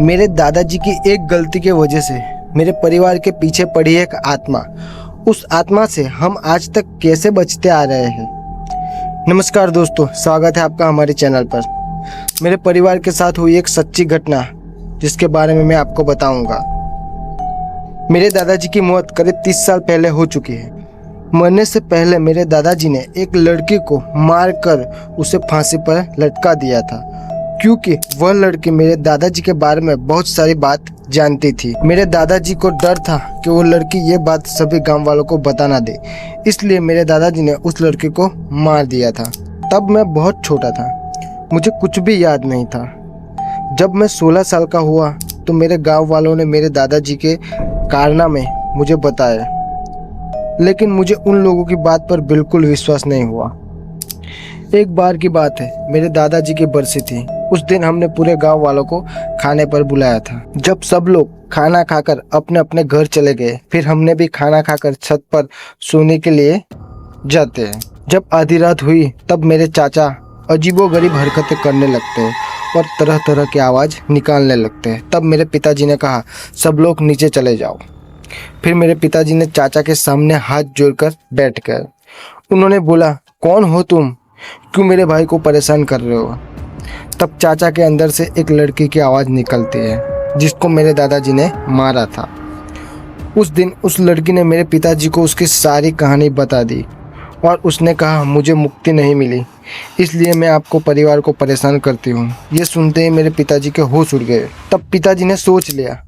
मेरे दादाजी की एक गलती की वजह से मेरे परिवार के पीछे पड़ी एक आत्मा, उस आत्मा से हम आज तक कैसे बचते आ रहे हैं। नमस्कार दोस्तों, स्वागत है आपका हमारे चैनल पर। मेरे परिवार के साथ हुई एक सच्ची घटना जिसके बारे में मैं आपको बताऊंगा। मेरे दादाजी की मौत करीब 30 साल पहले हो चुकी है। मरने से पहले मेरे दादाजी ने एक लड़की को मारकर उसे फांसी पर लटका दिया था, क्योंकि वह लड़की मेरे दादाजी के बारे में बहुत सारी बात जानती थी। मेरे दादाजी को डर था कि वो लड़की ये बात सभी गांव वालों को बता ना दे, इसलिए मेरे दादाजी ने उस लड़की को मार दिया था। तब मैं बहुत छोटा था, मुझे कुछ भी याद नहीं था। जब मैं 16 साल का हुआ तो मेरे गांव वालों ने मेरे दादाजी के कारनामे मुझे बताए, लेकिन मुझे उन लोगों की बात पर बिल्कुल विश्वास नहीं हुआ। एक बार की बात है, मेरे दादाजी की बरसी थी। उस दिन हमने पूरे गांव वालों को खाने पर बुलाया था। जब सब लोग खाना खाकर अपने अपने घर चले गए, फिर हमने भी खाना खाकर छत पर सोने के लिए जाते हैं। जब आधी रात हुई तब मेरे चाचा अजीबोगरीब हरकतें करने लगते हैं और तरह तरह की आवाज़ निकालने लगते हैं। तब मेरे पिताजी ने कहा, सब लोग नीचे चले जाओ। फिर मेरे पिताजी ने चाचा के सामने हाथ जोड़कर बैठ गए। उन्होंने बोला, कौन हो तुम, क्यों मेरे भाई को परेशान कर रहे हो। तब चाचा के अंदर से एक लड़की की आवाज़ निकलती है जिसको मेरे दादाजी ने मारा था। उस दिन उस लड़की ने मेरे पिताजी को उसकी सारी कहानी बता दी और उसने कहा, मुझे मुक्ति नहीं मिली, इसलिए मैं आपको परिवार को परेशान करती हूँ। ये सुनते ही मेरे पिताजी के होश उड़ गए। तब पिताजी ने सोच लिया,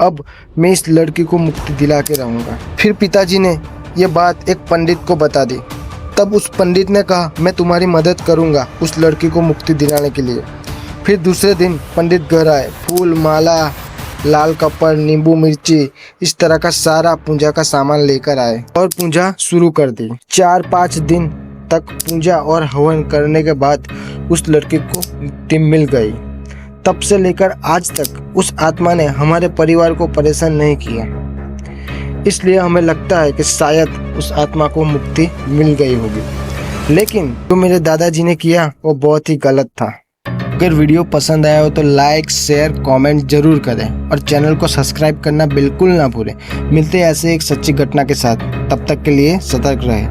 अब मैं इस लड़की को मुक्ति दिला के रहूँगा। फिर पिताजी ने यह बात एक पंडित को बता दी। तब उस पंडित ने कहा, मैं तुम्हारी मदद करूँगा उस लड़की को मुक्ति दिलाने के लिए। फिर दूसरे दिन पंडित घर आए, फूल माला, लाल कपड़, नींबू मिर्ची, इस तरह का सारा पूजा का सामान लेकर आए और पूजा शुरू कर दी। 4-5 दिन तक पूजा और हवन करने के बाद उस लड़की को मुक्ति मिल गई। तब से लेकर आज तक उस आत्मा ने हमारे परिवार को परेशान नहीं किया, इसलिए हमें लगता है कि शायद उस आत्मा को मुक्ति मिल गई होगी। लेकिन जो मेरे दादाजी ने किया वो बहुत ही गलत था। अगर वीडियो पसंद आया हो तो लाइक, शेयर, कमेंट जरूर करें और चैनल को सब्सक्राइब करना बिल्कुल ना भूलें। मिलते हैं ऐसे एक सच्ची घटना के साथ, तब तक के लिए सतर्क रहें।